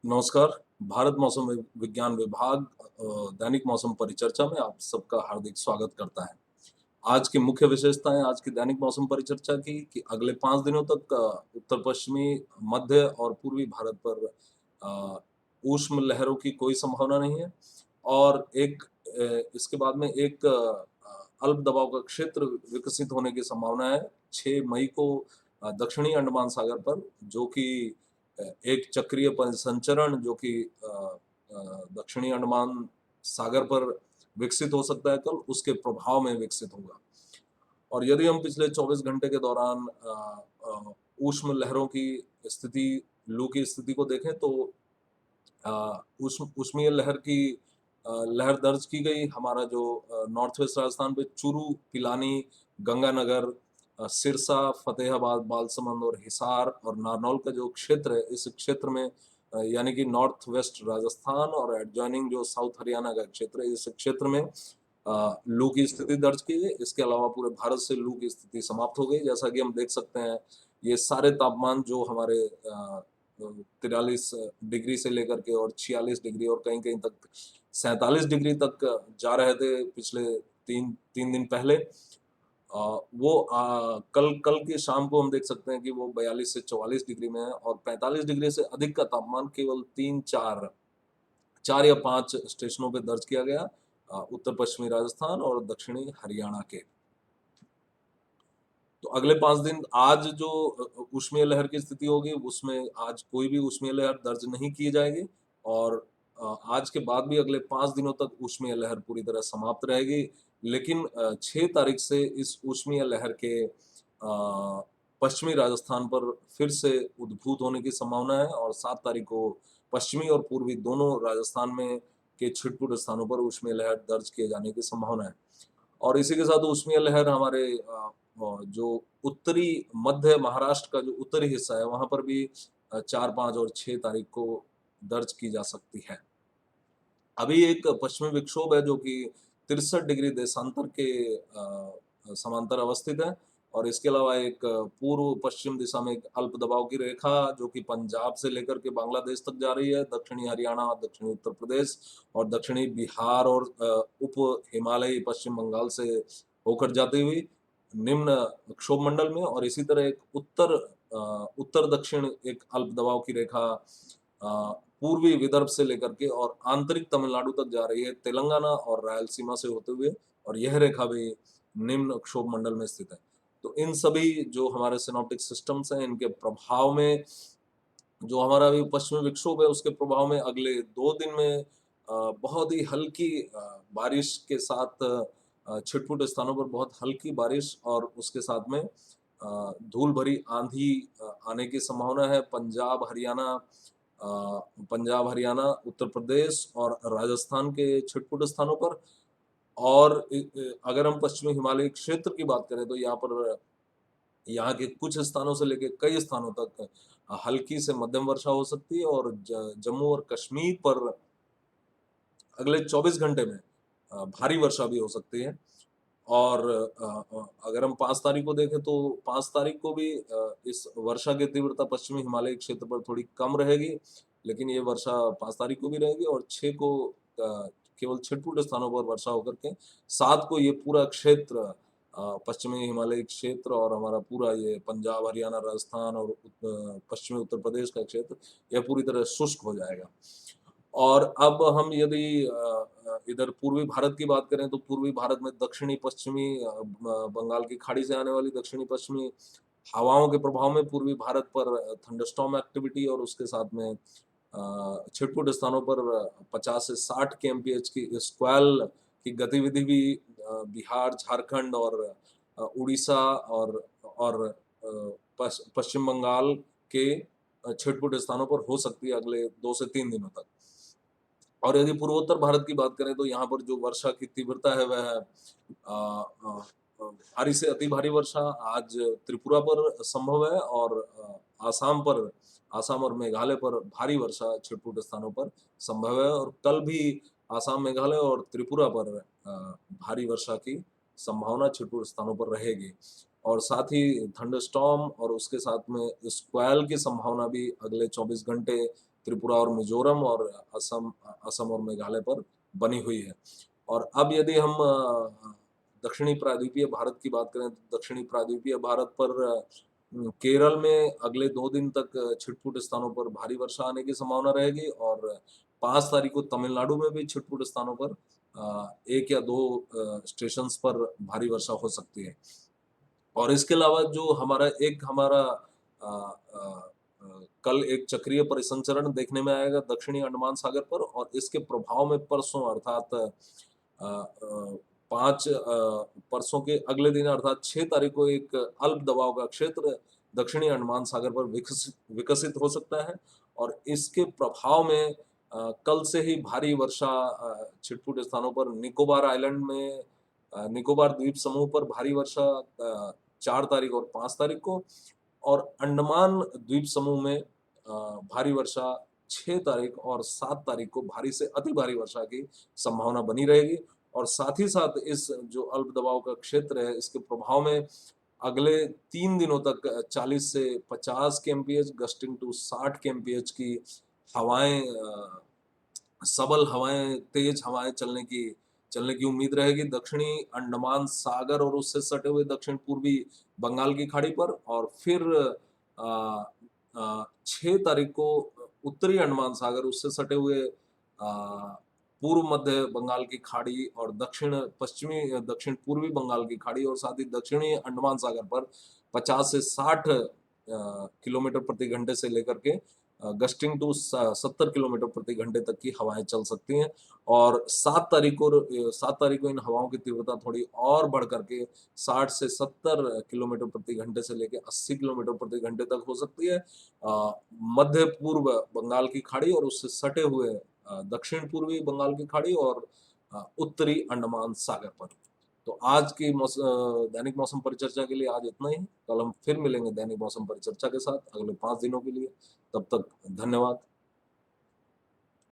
नमस्कार। भारत मौसम विज्ञान विभाग दैनिक मौसम परिचर्चा में आप सबका हार्दिक स्वागत करता है। आज की मुख्य विशेषताएँ आज की दैनिक मौसम परिचर्चा की कि अगले 5 दिनों तक उत्तर-पश्चिमी, मध्य और पूर्वी भारत पर ऊष्म लहरों की कोई संभावना नहीं है और इसके बाद में एक अल्प दबाव का क्षेत्र विकसित होने की संभावना है 6 मई को दक्षिणी अंडमान सागर पर, जो कि एक चक्रीय परिसंचरण जो कि दक्षिणी अंडमान सागर पर विकसित हो सकता है कल, उसके प्रभाव में विकसित होगा। और यदि हम पिछले 24 घंटे के दौरान ऊष्म लहरों की स्थिति, लू की स्थिति को देखें तो ऊष्मीय लहर दर्ज की गई। हमारा जो नॉर्थ वेस्ट राजस्थान पे चूरू, पिलानी, गंगानगर, सिरसा, फतेहाबाद, बालसमंद और हिसार और नारनौल का जो क्षेत्र है, इस क्षेत्र में यानी कि नॉर्थ वेस्ट राजस्थान और एडजॉइनिंग जो साउथ हरियाणा का क्षेत्र है, इस क्षेत्र में लू की स्थिति दर्ज की गई। इसके अलावा पूरे भारत से लू की स्थिति समाप्त हो गई। जैसा कि हम देख सकते हैं, ये सारे तापमान जो हमारे 43 डिग्री से लेकर के और 46 डिग्री और कहीं-कहीं तक 47 डिग्री तक जा रहे थे पिछले 3 दिन पहले। वो कल कल की शाम को हम देख सकते हैं कि वो 42 से 44 डिग्री में है और 45 डिग्री से अधिक का तापमान केवल 4 या 5 स्टेशनों पे दर्ज किया गया, उत्तर-पश्चिमी राजस्थान और दक्षिणी हरियाणा के। तो अगले 5 दिन आज जो ऊष्मीय लहर की स्थिति होगी, उसमें आज कोई भी ऊष्मीय लहर दर्ज नहीं की जाएगी और आज के बाद भी अगले 5 दिनों तक ऊष्मीय लहर पूरी तरह समाप्त रहेगी। लेकिन 6 तारीख से इस ऊष्मीय लहर के पश्चिमी राजस्थान पर फिर से उद्भूत होने की संभावना है और 7 तारीख को पश्चिमी और पूर्वी दोनों राजस्थान में के छिटपुट स्थानों पर ऊष्मीय लहर दर्ज किए जाने की संभावना है। और इसी के साथ ऊष्मीय लहर हमारे जो उत्तरी मध्य महाराष्ट्र का जो उत्तरी हिस्सा है, वहाँ पर भी 4, 5 और 6 तारीख को दर्ज की जा सकती है। अभी एक पश्चिमी विक्षोभ है जो कि 63 डिग्री देशांतर के समांतर अवस्थित है और इसके अलावा एक पूर्व पश्चिम दिशा में एक अल्प दबाव की रेखा जो कि पंजाब से लेकर के बांग्लादेश तक जा रही है, दक्षिणी हरियाणा, दक्षिणी उत्तर प्रदेश और दक्षिणी बिहार और उप हिमालयी पश्चिम बंगाल से होकर जाती हुई निम्न क्षोभ मंडल में और इसी तरह एक उत्तर दक्षिण एक अल्प दबाव की रेखा पूर्वी विदर्भ से लेकर के और आंतरिक तमिलनाडु तक जा रही है, तेलंगाना और रायलसीमा से होते हुए और यह रेखा भी निम्न क्षोभ मंडल में स्थित है। तो इन सभी जो हमारे सिनॉप्टिक सिस्टम्स हैं, इनके प्रभाव में जो हमारा अभी पश्चिमी विक्षोभ है, उसके प्रभाव में अगले 2 दिन में बहुत ही हल्की बारिश के साथ छिटपुट स्थानों पर बहुत हल्की बारिश और उसके साथ में धूल भरी आंधी आने की संभावना है। पंजाब, हरियाणा, उत्तर प्रदेश और राजस्थान के छिटपुट स्थानों पर और अगर हम पश्चिमी हिमालयी क्षेत्र की बात करें तो यहाँ के कुछ स्थानों से लेके कई स्थानों तक हल्की से मध्यम वर्षा हो सकती है और जम्मू और कश्मीर पर अगले 24 घंटे में भारी वर्षा भी हो सकती है और अगर हम 5 तारीख को देखें तो 5 तारीख को भी इस वर्षा की तीव्रता पश्चिमी हिमालयी क्षेत्र पर थोड़ी कम रहेगी, लेकिन ये वर्षा 5 तारीख को भी रहेगी और 6 को केवल छिटपुट स्थानों पर वर्षा होकर के 7 को ये पूरा क्षेत्र पश्चिमी हिमालयी क्षेत्र और हमारा पूरा ये पंजाब, हरियाणा, राजस्थान और पश्चिमी उत्तर प्रदेश का क्षेत्र, यह पूरी तरह शुष्क हो जाएगा। और अब हम यदि इधर पूर्वी भारत की बात करें तो पूर्वी भारत में दक्षिणी पश्चिमी बंगाल की खाड़ी से आने वाली दक्षिणी पश्चिमी हवाओं के प्रभाव में पूर्वी भारत पर थंडरस्टॉर्म एक्टिविटी और उसके साथ में छिटपुट स्थानों पर 50 से 60 केएमपीएच की स्क्वेल की गतिविधि भी बिहार, झारखंड और उड़ीसा और पश्चिम बंगाल के छिटपुट स्थानों पर हो सकती है अगले 2 से 3 दिनों तक। और यदि पूर्वोत्तर भारत की बात करें तो यहाँ पर जो वर्षा की तीव्रता है वह भारी से अति भारी वर्षा आज त्रिपुरा पर संभव है और आसाम और मेघालय पर भारी वर्षा छिटपुट स्थानों पर संभव है और कल भी आसाम, मेघालय और त्रिपुरा पर भारी वर्षा की संभावना छिटपुट स्थानों पर रहेगी और साथ ही थंडरस्टॉर्म और उसके साथ में स्क्वेल की संभावना भी अगले 24 घंटे त्रिपुरा और मिजोरम और असम असम और मेघालय पर बनी हुई है। और अब यदि हम दक्षिणी प्रायद्वीपीय भारत की बात करें तो दक्षिणी प्रायद्वीपीय भारत पर केरल में अगले 2 दिन तक छिटपुट स्थानों पर भारी वर्षा आने की संभावना रहेगी और 5 तारीख को तमिलनाडु में भी छिटपुट स्थानों पर 1 या 2 स्टेशंस पर भारी वर्षा हो सकती है। और इसके अलावा जो हमारा अ अ कल एक चक्रीय परिसंचरण देखने में आएगा दक्षिणी अंडमान सागर पर और इसके प्रभाव में परसों अर्थात 5 परसों के अगले दिन अर्थात 6 तारीख को एक अल्प दबाव का क्षेत्र दक्षिणी अंडमान सागर पर विकसित हो सकता है और इसके प्रभाव में कल से ही भारी वर्षा छिटपुट स्थानों पर निकोबार आइलैंड में निकोबार द्वीप समूह पर भारी वर्षा 4 तारीख और 5 तारीख को और अंडमान द्वीप समूह में भारी वर्षा 6 तारीख और 7 तारीख को भारी से अति भारी वर्षा की संभावना बनी रहेगी और साथ ही साथ इस जो अल्प दबाव का क्षेत्र है इसके प्रभाव में अगले 3 दिनों तक 40 से 50 केएमपीएच गस्टिंग टू 60 केएमपीएच की हवाएं सबल हवाएं तेज हवाएं चलने की उम्मीद रहेगी दक्षिणी अंडमान सागर और उससे सटे हुए दक्षिण पूर्वी बंगाल की खाड़ी पर और फिर 6 तारीख को उत्तरी अंडमान सागर उससे सटे हुए पूर्व मध्य बंगाल की खाड़ी और दक्षिण पूर्वी बंगाल की खाड़ी और साथ ही दक्षिणी अंडमान सागर पर 50 से 60 किलोमीटर प्रति घंटे से लेकर के गस्टिंग टू 70 किलोमीटर प्रति घंटे तक की हवाएं चल सकती हैं और 7 तारीख को इन हवाओं की तीव्रता थोड़ी और बढ़ करके 60 से 70 किलोमीटर प्रति घंटे से लेकर 80 किलोमीटर प्रति घंटे तक हो सकती है मध्य पूर्व बंगाल की खाड़ी और उससे सटे हुए दक्षिण पूर्वी बंगाल की खाड़ी और उत्तरी अंडमान सागर पर। तो आज की दैनिक मौसम परिचर्चा के लिए आज इतना ही। कल हम फिर मिलेंगे दैनिक मौसम परिचर्चा के साथ अगले 5 दिनों के लिए। तब तक धन्यवाद।